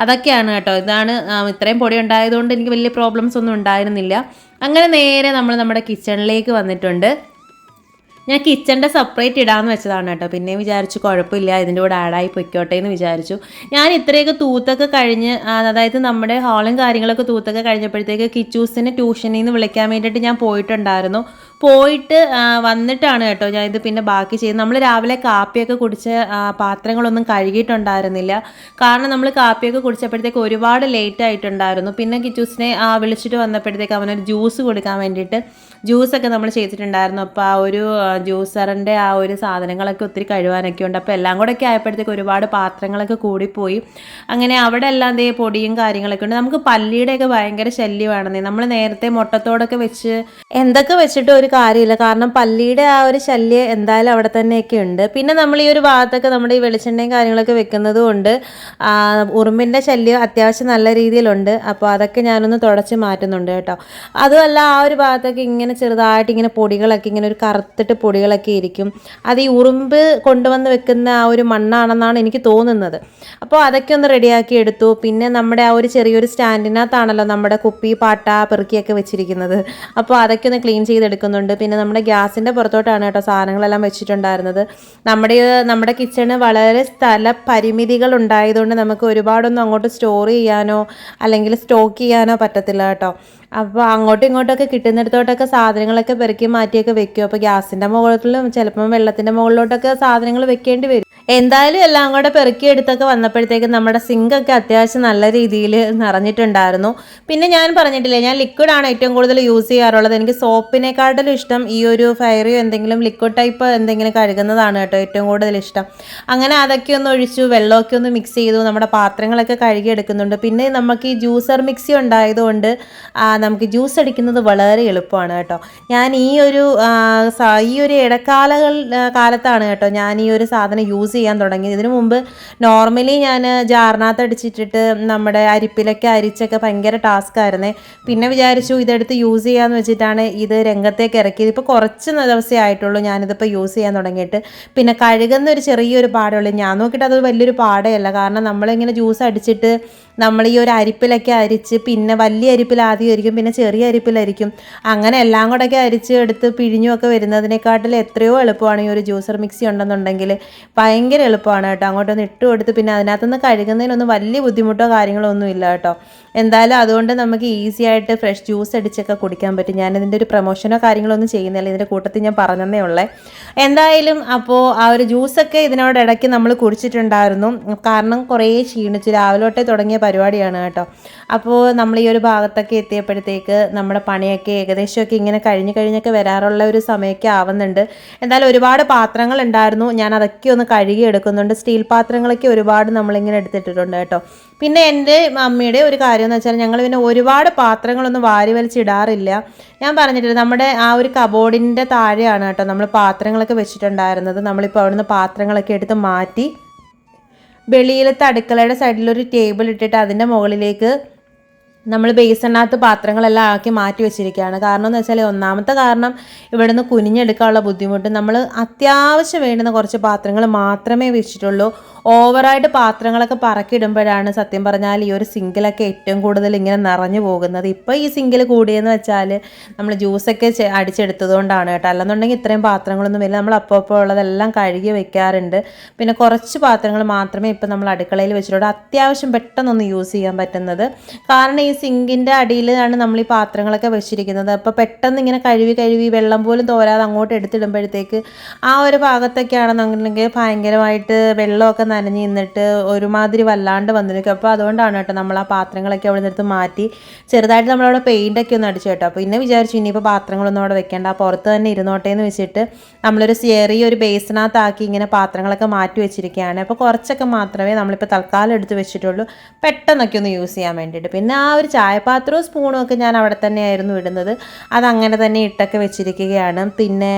അതൊക്കെയാണ് കേട്ടോ. ഇതാണ് ഇത്രയും പൊടി ഉണ്ടായതുകൊണ്ട് എനിക്ക് വലിയ പ്രോബ്ലംസ് ഒന്നും ഉണ്ടായിരുന്നില്ല. അങ്ങനെ നേരെ നമ്മൾ നമ്മുടെ കിച്ചണിലേക്ക് വന്നിട്ടുണ്ട്. ഞാൻ കിച്ചണിൻ്റെ സെപ്പറേറ്റ് ഇടാമെന്ന് വെച്ചതാണ് കേട്ടോ. പിന്നെ വിചാരിച്ചു കുഴപ്പമില്ല ഇതിൻ്റെ കൂടെ ആഡായി പൊയ്ക്കോട്ടെ എന്ന് വിചാരിച്ചു. ഞാൻ ഇത്രയൊക്കെ തൂത്തൊക്കെ കഴിഞ്ഞ് അതായത് നമ്മുടെ ഹാളും കാര്യങ്ങളൊക്കെ തൂത്തൊക്കെ കഴിഞ്ഞപ്പോഴത്തേക്ക് കിച്ചൂസിന് ട്യൂഷനിൽ നിന്ന് വിളിക്കാൻ വേണ്ടിയിട്ട് ഞാൻ പോയിട്ടുണ്ടായിരുന്നു. പോയിട്ട് വന്നിട്ടാണ് കേട്ടോ ഞാൻ ഇത് പിന്നെ ബാക്കി ചെയ്ത്. നമ്മൾ രാവിലെ കാപ്പിയൊക്കെ കുടിച്ച പാത്രങ്ങളൊന്നും കഴുകിയിട്ടുണ്ടായിരുന്നില്ല. കാരണം നമ്മൾ കാപ്പിയൊക്കെ കുടിച്ചപ്പോഴത്തേക്ക് ഒരുപാട് ലേറ്റ് ആയിട്ടുണ്ടായിരുന്നു. പിന്നെ കിച്ചൂസിനെ വിളിച്ചിട്ട് വന്നപ്പോഴത്തേക്ക് അവനൊരു ജ്യൂസ് കൊടുക്കാൻ വേണ്ടിയിട്ട് ജ്യൂസൊക്കെ നമ്മൾ ചെയ്തിട്ടുണ്ടായിരുന്നു. അപ്പോൾ ആ ഒരു ജ്യൂസറിൻ്റെ ആ ഒരു സാധനങ്ങളൊക്കെ ഒത്തിരി കഴുകാനൊക്കെ ഉണ്ട്. അപ്പോൾ എല്ലാം കൂടെ ഒക്കെ ആയപ്പോഴത്തേക്ക് ഒരുപാട് പാത്രങ്ങളൊക്കെ കൂടിപ്പോയി. അങ്ങനെ അവിടെ എല്ലാം ദേ പൊടിയും കാര്യങ്ങളൊക്കെ ഉണ്ട്. നമുക്ക് പല്ലിയുടെയൊക്കെ ഭയങ്കര ശല്യമാണെന്നേ. നമ്മൾ നേരത്തെ മുട്ടത്തോടൊക്കെ വെച്ച് എന്തൊക്കെ വെച്ചിട്ട് ഒരു കാര്യമില്ല. കാരണം പല്ലിയുടെ ആ ഒരു ശല്യം എന്തായാലും അവിടെ തന്നെയൊക്കെ ഉണ്ട്. പിന്നെ നമ്മൾ ഈ ഒരു ഭാഗത്തൊക്കെ നമ്മുടെ ഈ വെളിച്ചെണ്ണയും കാര്യങ്ങളൊക്കെ വെക്കുന്നത് കൊണ്ട് ഉറുമ്പിൻ്റെ ശല്യം അത്യാവശ്യം നല്ല രീതിയിലുണ്ട്. അപ്പോൾ അതൊക്കെ ഞാനൊന്ന് തുടച്ച് മാറ്റുന്നുണ്ട് കേട്ടോ. അതുമല്ല ആ ഒരു ഭാഗത്തൊക്കെ ഇങ്ങനെ ചെറുതായിട്ട് ഇങ്ങനെ പൊടികളൊക്കെ ഇങ്ങനെ ഒരു കറുത്തിട്ട് പൊടികളൊക്കെ ഇരിക്കും. അത് ഈ ഉറുമ്പ് കൊണ്ടുവന്ന് വെക്കുന്ന ആ ഒരു മണ്ണാണെന്നാണ് എനിക്ക് തോന്നുന്നത്. അപ്പോൾ അതൊക്കെ ഒന്ന് റെഡിയാക്കി എടുത്തു. പിന്നെ നമ്മുടെ ആ ഒരു ചെറിയൊരു സ്റ്റാൻഡിനകത്താണല്ലോ നമ്മുടെ കുപ്പി പാട്ട പെറുക്കിയൊക്കെ വെച്ചിരിക്കുന്നത്. അപ്പോൾ അതൊക്കെ ഒന്ന് ക്ലീൻ ചെയ്തെടുക്കുന്നുണ്ട്. പിന്നെ നമ്മുടെ ഗ്യാസിൻ്റെ പുറത്തോട്ടാണ് കേട്ടോ സാധനങ്ങളെല്ലാം വെച്ചിട്ടുണ്ടായിരുന്നത്. നമ്മുടെ കിച്ചണ് വളരെ സ്ഥല പരിമിതികൾ ഉണ്ടായതുകൊണ്ട് നമുക്ക് ഒരുപാടൊന്നും അങ്ങോട്ട് സ്റ്റോർ ചെയ്യാനോ അല്ലെങ്കിൽ സ്റ്റോക്ക് ചെയ്യാനോ പറ്റത്തില്ല കേട്ടോ. അപ്പോൾ അങ്ങോട്ടും ഇങ്ങോട്ടൊക്കെ കിട്ടുന്നിടത്തോട്ടൊക്കെ സാധനങ്ങളൊക്കെ പെറുക്കി മാറ്റിയൊക്കെ വെക്കും. അപ്പോൾ ഗ്യാസിൻ്റെ മുകളിലും ചിലപ്പം വെള്ളത്തിൻ്റെ മുകളിലോട്ടൊക്കെ സാധനങ്ങൾ വെക്കേണ്ടി വരും. എന്തായാലും എല്ലാം കൂടെ പെറുക്കിയെടുത്തൊക്കെ വന്നപ്പോഴത്തേക്കും നമ്മുടെ സിങ്കൊക്കെ അത്യാവശ്യം നല്ല രീതിയിൽ നിറഞ്ഞിട്ടുണ്ടായിരുന്നു. പിന്നെ ഞാൻ പറഞ്ഞിട്ടില്ലേ, ഞാൻ ലിക്വിഡാണ് ഏറ്റവും കൂടുതൽ യൂസ് ചെയ്യാറുള്ളത്. എനിക്ക് സോപ്പിനെക്കാട്ടിലും ഇഷ്ടം ഈ ഒരു ഫയറിയോ എന്തെങ്കിലും ലിക്വിഡ് ടൈപ്പ് എന്തെങ്കിലും കഴുകുന്നതാണ് കേട്ടോ ഏറ്റവും കൂടുതൽ ഇഷ്ടം. അങ്ങനെ അതൊക്കെ ഒന്ന് ഒഴിച്ചു, വെള്ളമൊക്കെ ഒന്ന് മിക്സ് ചെയ്തു, നമ്മുടെ പാത്രങ്ങളൊക്കെ കഴുകിയെടുക്കുന്നുണ്ട്. പിന്നെ നമുക്ക് ഈ ജ്യൂസർ മിക്സി ഉണ്ടായതുകൊണ്ട് നമുക്ക് ജ്യൂസ് അടിക്കുന്നത് വളരെ എളുപ്പമാണ് കേട്ടോ. ഞാൻ ഈ ഒരു കാലത്താണ് കേട്ടോ ഞാൻ ഈ ഒരു സാധനം യൂസ് ചെയ്യാൻ തുടങ്ങി. ഇതിനു മുമ്പ് നോർമലി ഞാൻ ജാറിനകത്ത് അടിച്ചിട്ടിട്ട് നമ്മുടെ അരിപ്പിലൊക്കെ അരിച്ചൊക്കെ ഭയങ്കര ടാസ്ക് ആയിരുന്നേ. പിന്നെ വിചാരിച്ചു ഇതെടുത്ത് യൂസ് ചെയ്യാമെന്ന് വെച്ചിട്ടാണ് ഇത് രംഗത്തേക്ക് ഇറക്കിയത്. ഇപ്പോൾ കുറച്ച് ദിവസമേ ആയിട്ടുള്ളൂ ഞാനിതിപ്പോൾ യൂസ് ചെയ്യാൻ തുടങ്ങിയിട്ട്. പിന്നെ കഴുകുന്ന ഒരു ചെറിയൊരു പാടേ ഞാൻ നോക്കിയിട്ട് അത് വലിയൊരു പാടയല്ല. കാരണം നമ്മളിങ്ങനെ ജ്യൂസ് അടിച്ചിട്ട് നമ്മൾ ഈ ഒരു അരിപ്പിലൊക്കെ അരിച്ച് പിന്നെ വലിയ അരിപ്പിൽ ആദ്യം ആയിരിക്കും, പിന്നെ ചെറിയ അരിപ്പിലായിരിക്കും, അങ്ങനെ എല്ലാം കൂടെയൊക്കെ അരിച്ച് എടുത്ത് പിഴിഞ്ഞുമൊക്കെ വരുന്നതിനെക്കാട്ടിൽ എത്രയോ എളുപ്പമാണ് ഈ ഒരു ജ്യൂസർ മിക്സി ഉണ്ടെന്നുണ്ടെങ്കിൽ. ഭയങ്കര എളുപ്പമാണ് കേട്ടോ. അങ്ങോട്ടൊന്ന് ഇട്ട് കൊടുത്ത് പിന്നെ അതിനകത്തുനിന്ന് കഴുകുന്നതിനൊന്നും വലിയ ബുദ്ധിമുട്ടോ കാര്യങ്ങളോ ഒന്നും ഇല്ല കേട്ടോ. എന്തായാലും അതുകൊണ്ട് നമുക്ക് ഈസി ആയിട്ട് ഫ്രഷ് ജ്യൂസ് അടിച്ചൊക്കെ കുടിക്കാൻ പറ്റും. ഞാനിതിൻ്റെ ഒരു പ്രൊമോഷനോ കാര്യങ്ങളോ ഒന്നും ചെയ്യുന്നില്ല, ഇതിൻ്റെ കൂട്ടത്തിൽ ഞാൻ പറഞ്ഞതേ ഉള്ളേ. എന്തായാലും അപ്പോൾ ആ ഒരു ജ്യൂസൊക്കെ ഇതിനോടിടയ്ക്ക് നമ്മൾ കുടിച്ചിട്ടുണ്ടായിരുന്നു. കാരണം കുറേ ക്ഷീണിച്ചു, രാവിലെ തൊട്ടേ തുടങ്ങിയ പരിപാടിയാണ് കേട്ടോ. അപ്പോൾ നമ്മൾ ഈ ഒരു ഭാഗത്തൊക്കെ എത്തിയപ്പോഴത്തേക്ക് നമ്മുടെ പണിയൊക്കെ ഏകദേശമൊക്കെ ഇങ്ങനെ കഴിഞ്ഞൊക്കെ വരാറുള്ള ഒരു സമയമൊക്കെ ആവുന്നുണ്ട്. എന്തായാലും ഒരുപാട് പാത്രങ്ങൾ ഉണ്ടായിരുന്നു, ഞാൻ അതൊക്കെ ഒന്ന് കഴുകി എടുക്കുന്നുണ്ട്. സ്റ്റീൽ പാത്രങ്ങളൊക്കെ ഒരുപാട് നമ്മളിങ്ങനെ എടുത്തിട്ടിട്ടുണ്ട് കേട്ടോ. പിന്നെ എൻ്റെ മമ്മിയുടെ ഒരു കാര്യം എന്ന് വെച്ചാൽ ഞങ്ങൾ പിന്നെ ഒരുപാട് പാത്രങ്ങളൊന്നും വാരി വലിച്ചിടാറില്ല. ഞാൻ പറഞ്ഞിട്ടില്ല, നമ്മുടെ ആ ഒരു കബോർഡിൻ്റെ താഴെയാണ് കേട്ടോ നമ്മൾ പാത്രങ്ങളൊക്കെ വെച്ചിട്ടുണ്ടായിരുന്നത്. നമ്മളിപ്പോൾ അവിടുന്ന് പാത്രങ്ങളൊക്കെ എടുത്ത് മാറ്റി വെളിയിലത്തെ അടുക്കളയുടെ സൈഡിലൊരു ടേബിൾ ഇട്ടിട്ട് അതിൻ്റെ മുകളിലേക്ക് നമ്മൾ ബേസിനകത്ത് പാത്രങ്ങളെല്ലാം ആക്കി മാറ്റി വെച്ചിരിക്കുകയാണ്. കാരണം എന്ന് വെച്ചാൽ ഒന്നാമത്തെ കാരണം ഇവിടുന്ന് കുനിഞ്ഞെടുക്കാനുള്ള ബുദ്ധിമുട്ട്. നമ്മൾ അത്യാവശ്യം വേണ്ടുന്ന കുറച്ച് പാത്രങ്ങൾ മാത്രമേ വെച്ചിട്ടുള്ളൂ. ഓവറായിട്ട് പാത്രങ്ങളൊക്കെ പറക്കിയിടുമ്പോഴാണ് സത്യം പറഞ്ഞാൽ ഈ ഒരു സിങ്കിലൊക്കെ ഏറ്റവും കൂടുതൽ ഇങ്ങനെ നിറഞ്ഞു പോകുന്നത്. ഇപ്പോൾ ഈ സിങ്കിൽ കൂടിയെന്ന് വെച്ചാൽ നമ്മൾ ജ്യൂസൊക്കെ അടിച്ചെടുത്തത് കൊണ്ടാണ് കേട്ടോ. അല്ലെന്നുണ്ടെങ്കിൽ ഇത്രയും പാത്രങ്ങളൊന്നും വരില്ല. നമ്മൾ അപ്പോൾ ഉള്ളതെല്ലാം കഴുകി വെക്കാറുണ്ട്. പിന്നെ കുറച്ച് പാത്രങ്ങൾ മാത്രമേ ഇപ്പോൾ നമ്മൾ അടുക്കളയിൽ വെച്ചിട്ടുള്ളൂ, അത്യാവശ്യം പെട്ടെന്നൊന്ന് യൂസ് ചെയ്യാൻ പറ്റുന്നത്. കാരണം ഈ സിങ്കിൻ്റെ അടിയിലാണ് നമ്മൾ ഈ പാത്രങ്ങളൊക്കെ വെച്ചിരിക്കുന്നത്. അപ്പോൾ പെട്ടെന്ന് ഇങ്ങനെ കഴുകി വെള്ളം പോലും തോരാതെ അങ്ങോട്ട് എടുത്തിടുമ്പോഴത്തേക്ക് ആ ഒരു ഭാഗത്തൊക്കെ ആണെന്നുണ്ടെങ്കിൽ ഭയങ്കരമായിട്ട് വെള്ളമൊക്കെ നനഞ്ഞ് നിന്നിട്ട് ഒരുമാതിരി വല്ലാണ്ട് വന്നിരിക്കും. അപ്പോൾ അതുകൊണ്ടാണ് കേട്ടോ നമ്മൾ ആ പാത്രങ്ങളൊക്കെ അവിടെ നിന്നെടുത്ത് മാറ്റി ചെറുതായിട്ട് നമ്മളവിടെ പെയിൻ്റൊക്കെ ഒന്ന് അടിച്ചു കേട്ടോ. അപ്പോൾ പിന്നെ വിചാരിച്ചു ഇനിയിപ്പോൾ പാത്രങ്ങളൊന്നും അവിടെ വെക്കേണ്ട, പുറത്ത് തന്നെ ഇരുന്നോട്ടെ എന്ന് വെച്ചിട്ട് നമ്മളൊരു ചെറിയൊരു ബേസിനകത്താക്കി ഇങ്ങനെ പാത്രങ്ങളൊക്കെ മാറ്റി വെച്ചിരിക്കുകയാണ്. അപ്പോൾ കുറച്ചൊക്കെ മാത്രമേ നമ്മളിപ്പോൾ തൽക്കാലം എടുത്ത് വെച്ചിട്ടുള്ളൂ, പെട്ടെന്നൊക്കെ ഒന്ന് യൂസ് ചെയ്യാൻ വേണ്ടിയിട്ട്. പിന്നെ ആ ഒരു ചായപാത്രവും സ്പൂണും ഒക്കെ ഞാൻ അവിടെ തന്നെയായിരുന്നു ഇടുന്നത്, അതങ്ങനെ തന്നെ ഇട്ടൊക്കെ വെച്ചിരിക്കുകയാണ്. പിന്നെ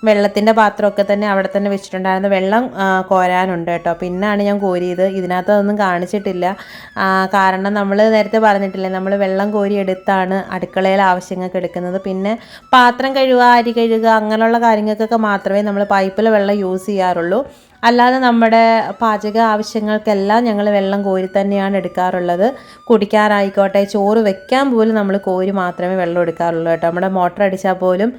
വെള്ളത്തിൻ്റെ പാത്രമൊക്കെ തന്നെ അവിടെ തന്നെ വെച്ചിട്ടുണ്ടായിരുന്നു. വെള്ളം കോരാനുണ്ട് കേട്ടോ, പിന്നാണ് ഞാൻ കോരിയത്. ഇതിനകത്ത് അതൊന്നും കാണിച്ചിട്ടില്ല, കാരണം നമ്മൾ നേരത്തെ പറഞ്ഞിട്ടില്ലേ നമ്മൾ വെള്ളം കോരി എടുത്താണ് അടുക്കളയിലെ ആവശ്യങ്ങൾക്ക് എടുക്കുന്നത്. പിന്നെ പാത്രം കഴുകുക, അരി കഴുകുക, അങ്ങനെയുള്ള കാര്യങ്ങൾക്കൊക്കെ മാത്രമേ നമ്മൾ പൈപ്പിലെ വെള്ളം യൂസ് ചെയ്യാറുള്ളൂ. അല്ലാതെ നമ്മുടെ പാചക ആവശ്യങ്ങൾക്കെല്ലാം ഞങ്ങൾ വെള്ളം കോരി തന്നെയാണ് എടുക്കാറുള്ളത്. കുടിക്കാറായിക്കോട്ടെ, ചോറ് വെക്കാൻ പോലും നമ്മൾ കോരി മാത്രമേ വെള്ളം എടുക്കാറുള്ളൂ കേട്ടോ. നമ്മുടെ മോട്ടർ അടിച്ചാൽ പോലും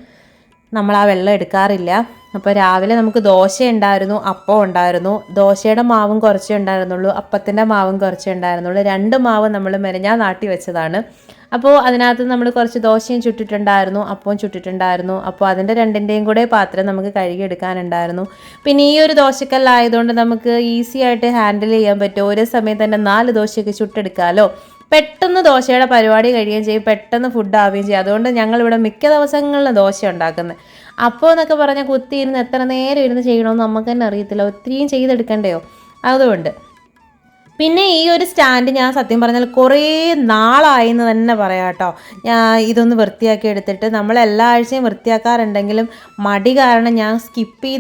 നമ്മൾ ആ വെള്ളം എടുക്കാറില്ല. അപ്പോൾ രാവിലെ നമുക്ക് ദോശ ഉണ്ടായിരുന്നു, അപ്പം ഉണ്ടായിരുന്നു. ദോശയുടെ മാവും കുറച്ചേ ഉണ്ടായിരുന്നുള്ളൂ, അപ്പത്തിൻ്റെ മാവും കുറച്ചേ ഉണ്ടായിരുന്നുള്ളൂ. 2 മാവ് നമ്മൾ മെനഞ്ഞാൽ നാട്ടി വെച്ചതാണ്. അപ്പോൾ അതിനകത്ത് നമ്മൾ കുറച്ച് ദോശയും ചുട്ടിട്ടുണ്ടായിരുന്നു, അപ്പവും ചുട്ടിട്ടുണ്ടായിരുന്നു. അപ്പോൾ അതിൻ്റെ 2ൻ്റെയും കൂടെ പാത്രം നമുക്ക് കഴുകിയെടുക്കാനുണ്ടായിരുന്നു. പിന്നെ ഈ ഒരു ദോശക്കല്ലായതുകൊണ്ട് നമുക്ക് ഈസി ആയിട്ട് ഹാൻഡിൽ ചെയ്യാൻ പറ്റും. ഒരേ സമയം തന്നെ 4 ദോശയൊക്കെ ചുട്ടെടുക്കാമല്ലോ. പെട്ടെന്ന് ദോശയുടെ പരിപാടി കഴിയുകയും ചെയ്യും, പെട്ടെന്ന് ഫുഡ് ആവുകയും ചെയ്യും. അതുകൊണ്ട് ഞങ്ങളിവിടെ മിക്ക ദിവസങ്ങളിലും ദോശ ഉണ്ടാക്കുന്നത്. അപ്പോൾ എന്നൊക്കെ പറഞ്ഞാൽ കുത്തിയിരുന്ന് എത്ര നേരം ഇരുന്ന് ചെയ്യണമെന്ന് നമുക്ക് തന്നെ അറിയത്തില്ല, ഒത്തിരിയും ചെയ്തെടുക്കണ്ടയോ. അതുകൊണ്ട് പിന്നെ ഈ ഒരു സ്റ്റാൻഡ് ഞാൻ സത്യം പറഞ്ഞാൽ കുറേ നാളായി എന്ന് തന്നെ പറയാം കേട്ടോ. ഞാൻ ഇതൊന്ന് വൃത്തിയാക്കി എടുത്തിട്ട്, നമ്മൾ എല്ലാ ആഴ്ചയും വൃത്തിയാക്കാറുണ്ടെങ്കിലും മടി കാരണം ഞാൻ സ്കിപ്പ്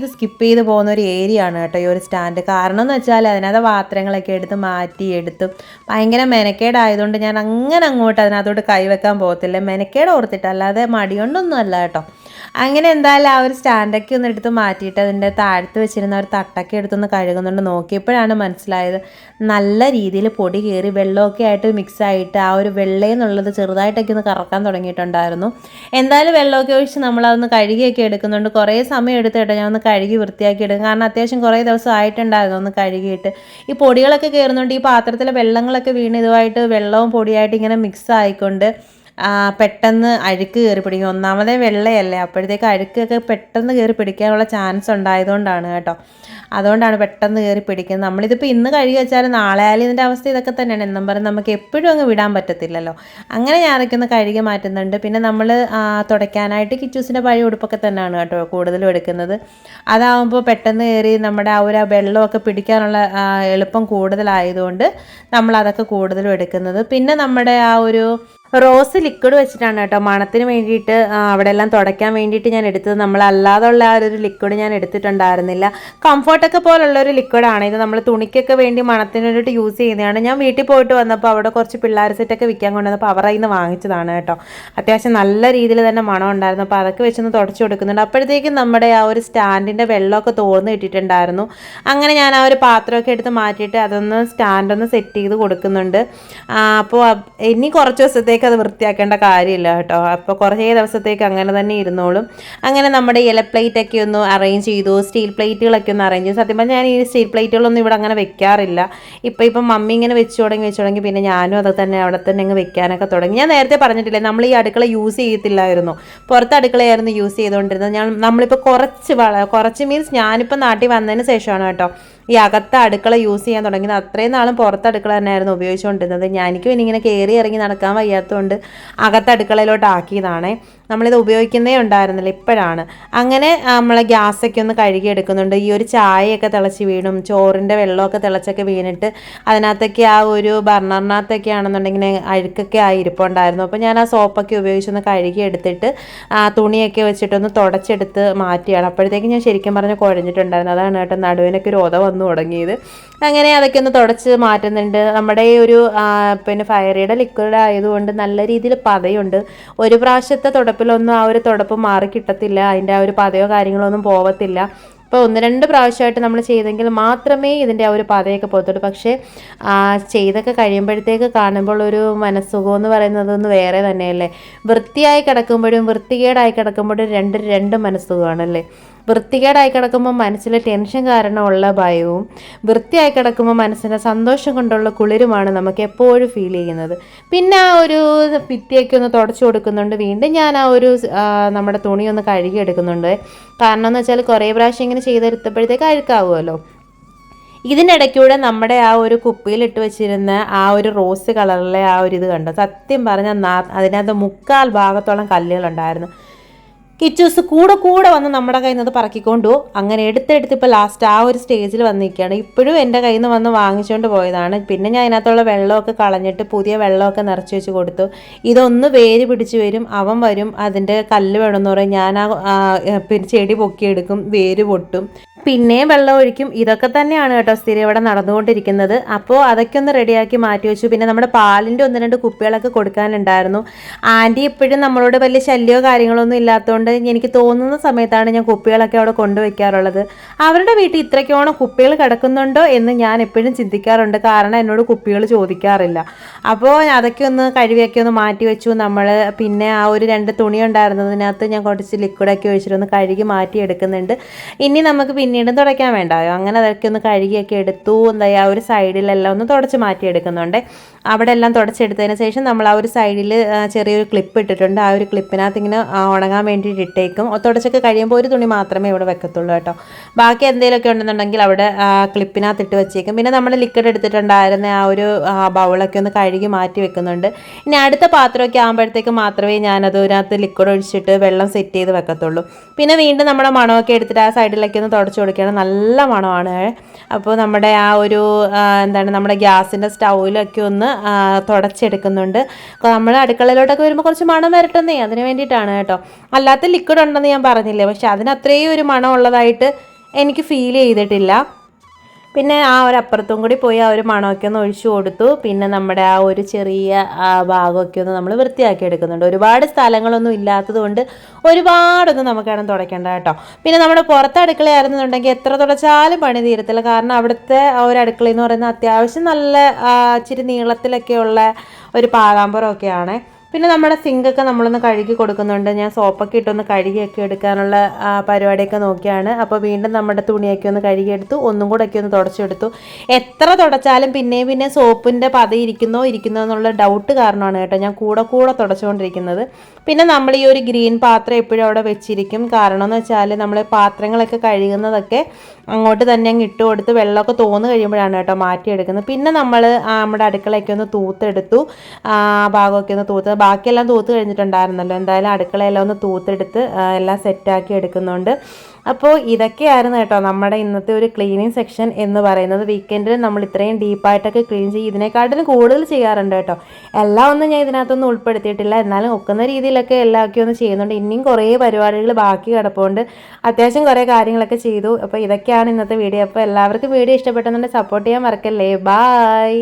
ചെയ്ത് പോകുന്ന ഒരു ഏരിയ ആണ് കേട്ടോ ഈ ഒരു സ്റ്റാൻഡ്. കാരണം എന്ന് വെച്ചാൽ അതിനകത്ത് പാത്രങ്ങളൊക്കെ എടുത്ത് ഭയങ്കര മെനക്കേടായതുകൊണ്ട് ഞാൻ അങ്ങനെ അങ്ങോട്ട് അതിനകത്തോട്ട് കൈവെക്കാൻ പോകത്തില്ല. മെനക്കേട് ഓർത്തിട്ട്, അല്ലാതെ മടി കൊണ്ടൊന്നും അല്ല കേട്ടോ. അങ്ങനെ എന്തായാലും ആ ഒരു സ്റ്റാൻഡൊക്കെ ഒന്ന് എടുത്ത് മാറ്റിയിട്ട് അതിൻ്റെ താഴത്ത് വെച്ചിരുന്ന ഒരു തട്ടൊക്കെ എടുത്തൊന്ന് കഴുകുന്നുണ്ട്. നോക്കിയപ്പോഴാണ് മനസ്സിലായത് നല്ല രീതിയിൽ പൊടി കയറി വെള്ളമൊക്കെ ആയിട്ട് മിക്സായിട്ട് ആ ഒരു വെള്ളയെന്നുള്ളത് ചെറുതായിട്ടൊക്കെ ഒന്ന് കറക്കാൻ തുടങ്ങിയിട്ടുണ്ടായിരുന്നു. എന്തായാലും വെള്ളമൊക്കെ ഒഴിച്ച് നമ്മളതൊന്ന് കഴുകിയൊക്കെ എടുക്കുന്നുണ്ട്. കുറേ സമയം എടുത്തിട്ട് ഞാൻ ഒന്ന് കഴുകി വൃത്തിയാക്കി എടുക്കും, കാരണം അത്യാവശ്യം കുറേ ദിവസം ആയിട്ടുണ്ടായിരുന്നു ഒന്ന് കഴുകിയിട്ട്. ഈ പൊടികളൊക്കെ കയറുന്നുണ്ട്, ഈ പാത്രത്തിലെ വെള്ളങ്ങളൊക്കെ വീണ് ഇതുമായിട്ട് വെള്ളവും പൊടിയായിട്ട് ഇങ്ങനെ മിക്സ് ആയിക്കൊണ്ട് പെട്ടെന്ന് അഴുക്ക് കയറി പിടിക്കും. ഒന്നാമതേ വെള്ളയല്ലേ, അപ്പോഴത്തേക്ക് അഴുക്കൊക്കെ പെട്ടെന്ന് കയറി പിടിക്കാനുള്ള ചാൻസ് ഉണ്ടായതുകൊണ്ടാണ് കേട്ടോ. അതുകൊണ്ടാണ് പെട്ടെന്ന് കയറി പിടിക്കുന്നത്. നമ്മളിതിപ്പോൾ ഇന്ന് കഴുകി വെച്ചാലും നാളെ ആയാലും ഇതിൻ്റെ അവസ്ഥ ഇതൊക്കെ തന്നെയാണ്. എന്നും പറഞ്ഞ് നമുക്ക് എപ്പോഴും അങ്ങ് വിടാൻ പറ്റത്തില്ലല്ലോ. അങ്ങനെ ഞാൻ അതൊക്കെ ഒന്ന് കഴുകി മാറ്റുന്നുണ്ട്. പിന്നെ നമ്മൾ തുടയ്ക്കാനായിട്ട് കിച്ചൂസിൻ്റെ പഴയ ഉടുപ്പൊക്കെ തന്നെയാണ് കേട്ടോ കൂടുതലും എടുക്കുന്നത്. അതാവുമ്പോൾ പെട്ടെന്ന് കയറി നമ്മുടെ ആ ഒരു വെള്ളമൊക്കെ പിടിക്കാനുള്ള എളുപ്പം കൂടുതലായതുകൊണ്ട് നമ്മളതൊക്കെ കൂടുതലും എടുക്കുന്നത്. പിന്നെ നമ്മുടെ ആ ഒരു റോസ് ലിക്വിഡ് വെച്ചിട്ടാണ് കേട്ടോ മണത്തിന് വേണ്ടിയിട്ട് അവിടെ എല്ലാം തുടയ്ക്കാൻ വേണ്ടിയിട്ട് ഞാൻ എടുത്തത്. നമ്മളല്ലാതുള്ള ആ ഒരു ലിക്വിഡ് ഞാൻ എടുത്തിട്ടുണ്ടായിരുന്നില്ല. കംഫർട്ടൊക്കെ പോലുള്ള ഒരു ലിക്വിഡാണ് ഇത്. നമ്മൾ തുണിക്കൊക്കെ വേണ്ടി മണത്തിന് വേണ്ടിയിട്ട് യൂസ് ചെയ്യുന്നതാണ്. ഞാൻ വീട്ടിൽ പോയിട്ട് വന്നപ്പോൾ അവിടെ കുറച്ച് പിള്ളേർ സെറ്റൊക്കെ വിൽക്കാൻ കൊണ്ടുവന്നപ്പോൾ അവരുടെ നിന്ന് വാങ്ങിച്ചതാണ് കേട്ടോ. അത്യാവശ്യം നല്ല രീതിയിൽ തന്നെ മണം ഉണ്ടായിരുന്നു. അപ്പോൾ അതൊക്കെ വെച്ചൊന്ന് തുടച്ചു കൊടുക്കുന്നുണ്ട്. അപ്പോഴത്തേക്കും നമ്മുടെ ആ ഒരു സ്റ്റാൻഡിൻ്റെ വെള്ളമൊക്കെ തോർന്ന് ഇട്ടിട്ടുണ്ടായിരുന്നു. അങ്ങനെ ഞാൻ ആ ഒരു പാത്രമൊക്കെ എടുത്ത് മാറ്റിയിട്ട് അതൊന്ന് സ്റ്റാൻഡൊന്ന് സെറ്റ് ചെയ്ത് കൊടുക്കുന്നുണ്ട്. അപ്പോൾ ഇനി കുറച്ച് ദിവസത്തേക്ക് അത് വൃത്തിയാക്കേണ്ട കാര്യമില്ല കേട്ടോ. അപ്പോൾ കുറേ ദിവസത്തേക്ക് അങ്ങനെ തന്നെ ഇരുന്നോളും. അങ്ങനെ നമ്മുടെ ഇല പ്ലേറ്റൊക്കെ ഒന്ന് അറേഞ്ച് ചെയ്തു, സ്റ്റീൽ പ്ലേറ്റുകളൊക്കെ ഒന്ന് അറേഞ്ച് ചെയ്തു. സത്യം പറഞ്ഞാൽ ഞാൻ ഈ സ്റ്റീൽ പ്ലേറ്റുകളൊന്നും ഇവിടെ അങ്ങനെ വെക്കാറില്ല. ഇപ്പം മമ്മി ഇങ്ങനെ വെച്ച് തുടങ്ങി പിന്നെ ഞാനും അത് തന്നെ അവിടെ തന്നെ അങ്ങ് വെക്കാനൊക്കെ തുടങ്ങി. ഞാൻ നേരത്തെ പറഞ്ഞിട്ടില്ലേ, നമ്മൾ ഈ അടുക്കള യൂസ് ചെയ്യത്തില്ലായിരുന്നു, പുറത്ത് അടുക്കളയായിരുന്നു യൂസ് ചെയ്തുകൊണ്ടിരുന്നത്. നമ്മളിപ്പോൾ കുറച്ച് മീൻസ് ഞാനിപ്പോൾ നാട്ടിൽ വന്നതിന് ശേഷമാണ് കേട്ടോ ഈ അകത്ത അടുക്കള യൂസ് ചെയ്യാൻ തുടങ്ങിയത്. അത്രയും നാളും പുറത്ത് അടുക്കള തന്നെയായിരുന്നു ഉപയോഗിച്ചുകൊണ്ടിരുന്നത്. എനിക്കും ഇങ്ങനെ കയറി ഇറങ്ങി നടക്കാൻ വയ്യാത്തതുകൊണ്ട് അകത്ത് അടുക്കളയിലോട്ട് ആക്കിയതാണേ. നമ്മളിത് ഉപയോഗിക്കുന്നേ ഉണ്ടായിരുന്നില്ല, ഇപ്പോഴാണ്. അങ്ങനെ നമ്മളെ ഗ്യാസൊക്കെ ഒന്ന് കഴുകി എടുക്കുന്നുണ്ട്. ഈ ഒരു ചായയൊക്കെ തിളച്ച് വീണും ചോറിൻ്റെ വെള്ളമൊക്കെ തിളച്ചൊക്കെ വീണിട്ട് അതിനകത്തൊക്കെ ആ ഒരു ബർണറിനകത്തൊക്കെ ആണെന്നുണ്ടെങ്കിൽ അഴുക്കൊക്കെ ആയി ഇരിപ്പുണ്ടായിരുന്നു. അപ്പോൾ ഞാൻ ആ സോപ്പൊക്കെ ഉപയോഗിച്ചൊന്ന് കഴുകി എടുത്തിട്ട് തുണിയൊക്കെ വെച്ചിട്ടൊന്ന് തുടച്ചെടുത്ത് മാറ്റിയാണ്. അപ്പോഴത്തേക്കും ഞാൻ ശരിക്കും പറഞ്ഞ് കുഴഞ്ഞിട്ടുണ്ടായിരുന്നു. അതാണ് കേട്ടോ നടുവിനൊക്കെ ഒരു ഒത വന്നു തുടങ്ങിയത്. അങ്ങനെ അതൊക്കെ ഒന്ന് തുടച്ച് മാറ്റുന്നുണ്ട്. നമ്മുടെ ഈ ഒരു പിന്നെ ഫയറിയുടെ ലിക്വിഡ് ആയതുകൊണ്ട് നല്ല രീതിയിൽ പതയുണ്ട്. ഒരു പ്രാവശ്യത്തെ തുടപ്പിലൊന്നും ആ ഒരു തുടപ്പ് മാറി കിട്ടത്തില്ല, അതിൻ്റെ ആ ഒരു പതയോ കാര്യങ്ങളോ ഒന്നും പോവത്തില്ല. ഇപ്പോൾ 1-2 പ്രാവശ്യമായിട്ട് നമ്മൾ ചെയ്തെങ്കിൽ മാത്രമേ ഇതിൻ്റെ ആ ഒരു പതയൊക്കെ പോകത്തുള്ളൂ. പക്ഷേ ചെയ്തൊക്കെ കഴിയുമ്പോഴത്തേക്ക് കാണുമ്പോൾ ഒരു മനസ്സുഖം എന്ന് പറയുന്നതൊന്ന് വേറെ തന്നെയല്ലേ. വൃത്തിയായി കിടക്കുമ്പോഴും വൃത്തികേടായി കിടക്കുമ്പോഴും രണ്ട് മനസ്സുഖമാണല്ലേ. വൃത്തികേടായി കിടക്കുമ്പോൾ മനസ്സിൽ ടെൻഷൻ കാരണമുള്ള ഭയവും, വൃത്തിയായി കിടക്കുമ്പോൾ മനസ്സിൻ്റെ സന്തോഷം കൊണ്ടുള്ള കുളിരുമാണ് നമുക്ക് എപ്പോഴും ഫീൽ ചെയ്യുന്നത്. പിന്നെ ആ ഒരു ഭിത്തിയൊക്കെ ഒന്ന് തുടച്ചു കൊടുക്കുന്നുണ്ട്. വീണ്ടും ഞാൻ ആ ഒരു നമ്മുടെ തുണി ഒന്ന് കഴുകി എടുക്കുന്നുണ്ട്. കാരണം എന്ന് വെച്ചാൽ കുറേ പ്രാവശ്യം ഇങ്ങനെ ചെയ്തെടുത്തപ്പോഴത്തേക്ക് അഴുക്കാവുമല്ലോ. ഇതിനിടയ്ക്കൂടെ നമ്മുടെ ആ ഒരു കുപ്പിയിലിട്ട് വെച്ചിരുന്ന ആ ഒരു റോസ് കളറിലെ ആ ഒരു ഇത് കണ്ടോ, സത്യം പറഞ്ഞാൽ അതിനകത്ത് 3/4 ഭാഗത്തോളം കല്ലുകളുണ്ടായിരുന്നു. കിച്ചൂസ് കൂടെ വന്ന് നമ്മുടെ കയ്യിൽ നിന്ന് പറക്കിക്കൊണ്ടു. അങ്ങനെ എടുത്തെടുത്ത് ഇപ്പോൾ ലാസ്റ്റ് ആ ഒരു സ്റ്റേജിൽ വന്ന് നിൽക്കുകയാണ്. ഇപ്പോഴും എൻ്റെ കയ്യിൽ നിന്ന് വന്ന് വാങ്ങിച്ചുകൊണ്ട് പോയതാണ്. പിന്നെ ഞാൻ അതിനകത്തുള്ള വെള്ളമൊക്കെ കളഞ്ഞിട്ട് പുതിയ വെള്ളമൊക്കെ നിറച്ച് വെച്ച് കൊടുത്തു. ഇതൊന്ന് വേര് പിടിച്ച് വരും, അവൻ വരും, അതിൻ്റെ കല്ല് വേണമെന്ന് പറയും. ഞാൻ പിന്നെ ചെടി പൊക്കിയെടുക്കും, വേര് പൊട്ടും, പിന്നെയും വെള്ളം ഒഴിക്കും. ഇതൊക്കെ തന്നെയാണ് കേട്ടോ സ്ഥിരം ഇവിടെ നടന്നുകൊണ്ടിരിക്കുന്നത്. അപ്പോൾ അതൊക്കെ ഒന്ന് റെഡിയാക്കി മാറ്റി വെച്ചു. പിന്നെ നമ്മുടെ പാലിൻ്റെ 1-2 കുപ്പികളൊക്കെ കൊടുക്കാനുണ്ടായിരുന്നു. ആൻറ്റി ഇപ്പോഴും നമ്മളോട് വലിയ ശല്യമോ കാര്യങ്ങളൊന്നും ഇല്ലാത്തതുകൊണ്ട് എനിക്ക് തോന്നുന്ന സമയത്താണ് ഞാൻ കുപ്പികളൊക്കെ അവിടെ കൊണ്ടുവയ്ക്കാറുള്ളത്. അവരുടെ വീട്ടിൽ ഇത്രയ്ക്കോണം കുപ്പികൾ കിടക്കുന്നുണ്ടോ എന്ന് ഞാൻ എപ്പോഴും ചിന്തിക്കാറുണ്ട്. കാരണം എന്നോട് കുപ്പികൾ ചോദിക്കാറില്ല. അപ്പോൾ അതൊക്കെ ഒന്ന് കഴുകിയൊക്കെ ഒന്ന് മാറ്റി വെച്ചു നമ്മൾ. പിന്നെ ആ ഒരു 2 തുണി ഉണ്ടായിരുന്നതിനകത്ത് ഞാൻ കുറച്ച് ലിക്വിഡൊക്കെ ഒഴിച്ചിട്ടൊന്ന് കഴുകി മാറ്റി എടുക്കുന്നുണ്ട്. ഇനി നമുക്ക് പിന്നീട് തുടയ്ക്കാൻ വേണ്ടായോ. അങ്ങനെ അതൊക്കെ ഒന്ന് കഴുകിയൊക്കെ എടുത്തു. ആ ഒരു സൈഡിലെല്ലാം ഒന്ന് തുടച്ച് മാറ്റി എടുക്കുന്നുണ്ട്. അവിടെ എല്ലാം തുടച്ചെടുത്തതിന് ശേഷം നമ്മൾ ആ ഒരു സൈഡിൽ ചെറിയൊരു ക്ലിപ്പ് ഇട്ടിട്ടുണ്ട്. ആ ഒരു ക്ലിപ്പിനകത്ത് ഇങ്ങനെ ഉണങ്ങാൻ വേണ്ടിയിട്ട് ഇട്ടേക്കും. തുടച്ചൊക്കെ കഴിയുമ്പോൾ ഒരു തുണി മാത്രമേ ഇവിടെ വെക്കത്തുള്ളൂ കേട്ടോ. ബാക്കി എന്തെങ്കിലുമൊക്കെ ഉണ്ടെന്നുണ്ടെങ്കിൽ അവിടെ ക്ലിപ്പിനകത്ത് ഇട്ട് വെച്ചേക്കും. പിന്നെ നമ്മൾ ലിക്വിഡ് എടുത്തിട്ടുണ്ടായിരുന്ന ആ ഒരു ബൗളൊക്കെ ഒന്ന് കഴുകി മാറ്റി വെക്കുന്നുണ്ട്. ഇനി അടുത്ത പാത്രമൊക്കെ ആകുമ്പോഴത്തേക്ക് മാത്രമേ ഞാനത് അതിനകത്ത് ലിക്വിഡ് ഒഴിച്ചിട്ട് വെള്ളം സെറ്റ് ചെയ്ത് വെക്കത്തുള്ളൂ. പിന്നെ വീണ്ടും നമ്മുടെ മണമൊക്കെ എടുത്തിട്ട് ആ സൈഡിലൊക്കെ ഒന്ന് തുടച്ച് കൊടുക്കുകയാണ്. നല്ല മണമാണ്. അപ്പോൾ നമ്മുടെ ആ ഒരു നമ്മുടെ ഗ്യാസിൻ്റെ സ്റ്റൗവിലൊക്കെ ഒന്ന് തുടച്ചെടുക്കുന്നുണ്ട്. നമ്മൾ അടുക്കളയിലോട്ടൊക്കെ വരുമ്പോൾ കുറച്ച് മണം വരട്ടെന്നേ, അതിന് വേണ്ടിയിട്ടാണ് കേട്ടോ. അല്ലാത്ത ലിക്വിഡ് ഉണ്ടെന്ന് ഞാൻ പറഞ്ഞില്ലേ, പക്ഷെ അതിനത്രയും ഒരു മണം ഉള്ളതായിട്ട് എനിക്ക് ഫീൽ ചെയ്തിട്ടില്ല. പിന്നെ ആ ഒരു അപ്പുറത്തും കൂടി പോയി ആ ഒരു മണമൊക്കെ ഒന്ന് ഒഴിച്ചു കൊടുത്തു. പിന്നെ നമ്മുടെ ആ ഒരു ചെറിയ ഭാഗമൊക്കെ ഒന്ന് നമ്മൾ വൃത്തിയാക്കി എടുക്കുന്നുണ്ട്. ഒരുപാട് സ്ഥലങ്ങളൊന്നും ഇല്ലാത്തത് കൊണ്ട് ഒരുപാടൊന്നും നമുക്കാണ് തുടയ്ക്കേണ്ട കേട്ടോ. പിന്നെ നമ്മുടെ പുറത്തെ അടുക്കളയായിരുന്നുണ്ടെങ്കിൽ എത്ര തുടച്ചാലും പണി തീരത്തില്ല. കാരണം അവിടുത്തെ ആ ഒരു അടുക്കളയെന്ന് പറയുന്നത് അത്യാവശ്യം നല്ല ഇച്ചിരി നീളത്തിലൊക്കെയുള്ള ഒരു പാകാമ്പറമൊക്കെയാണ്. പിന്നെ നമ്മുടെ സിങ്കൊക്കെ നമ്മളൊന്ന് കഴുകി കൊടുക്കുന്നുണ്ട്. ഞാൻ സോപ്പൊക്കെ ഇട്ടൊന്ന് കഴുകിയൊക്കെ എടുക്കാനുള്ള പരിപാടിയൊക്കെ നോക്കിയാണ്. അപ്പോൾ വീണ്ടും നമ്മുടെ തുണിയൊക്കെ ഒന്ന് കഴുകിയെടുത്തു, ഒന്നും കൂടെ ഒക്കെ ഒന്ന് തുടച്ചെടുത്തു. എത്ര തുടച്ചാലും പിന്നെ സോപ്പിൻ്റെ പത ഇരിക്കുന്നോ എന്നുള്ള ഡൗട്ട് കാരണമാണ് കേട്ടോ ഞാൻ കൂടെ തുടച്ചുകൊണ്ടിരിക്കുന്നത്. പിന്നെ നമ്മൾ ഈ ഒരു ഗ്രീൻ പാത്രം എപ്പോഴും അവിടെ വെച്ചിരിക്കും. കാരണം എന്ന് വെച്ചാൽ നമ്മൾ പാത്രങ്ങളൊക്കെ കഴുകുന്നതൊക്കെ അങ്ങോട്ട് തന്നെ അങ്ങ് ഇട്ട് കൊടുത്ത് വെള്ളമൊക്കെ തോന്നു കഴിയുമ്പോഴാണ് കേട്ടോ മാറ്റിയെടുക്കുന്നത്. പിന്നെ നമ്മൾ നമ്മുടെ അടുക്കളയൊക്കെ ഒന്ന് തൂത്തെടുത്തു, ഭാഗമൊക്കെ ഒന്ന് ബാക്കിയെല്ലാം തൂത്ത് കഴിഞ്ഞിട്ടുണ്ടായിരുന്നല്ലോ. എന്തായാലും അടുക്കളയെല്ലാം ഒന്ന് തൂത്തെടുത്ത് എല്ലാം സെറ്റാക്കി എടുക്കുന്നുണ്ട്. അപ്പോൾ ഇതൊക്കെയായിരുന്നു കേട്ടോ നമ്മുടെ ഇന്നത്തെ ഒരു ക്ലീനിങ് സെക്ഷൻ എന്ന് പറയുന്നത്. വീക്കെൻഡിൽ നമ്മൾ ഇത്രയും ഡീപ്പായിട്ടൊക്കെ ക്ലീൻ ചെയ്യും, ഇതിനെക്കാട്ടിലും കൂടുതൽ ചെയ്യാറുണ്ട് കേട്ടോ. എല്ലാം ഒന്നും ഞാൻ ഇതിനകത്തൊന്നും ഉൾപ്പെടുത്തിയിട്ടില്ല, എന്നാലും ഒക്കുന്ന രീതിയിലൊക്കെ എല്ലാമൊക്കെ ഒന്ന് ചെയ്യുന്നുണ്ട്. ഇനിയും കുറേ പരിപാടികൾ ബാക്കി കിടപ്പുണ്ട്, അത്യാവശ്യം കുറേ കാര്യങ്ങളൊക്കെ ചെയ്തു. അപ്പോൾ ഇതൊക്കെയാണ് ഇന്നത്തെ വീഡിയോ. അപ്പോൾ എല്ലാവർക്കും വീഡിയോ ഇഷ്ടപ്പെട്ടെന്നുണ്ടെങ്കിൽ സപ്പോർട്ട് ചെയ്യാൻ മറക്കല്ലേ. ബായ്.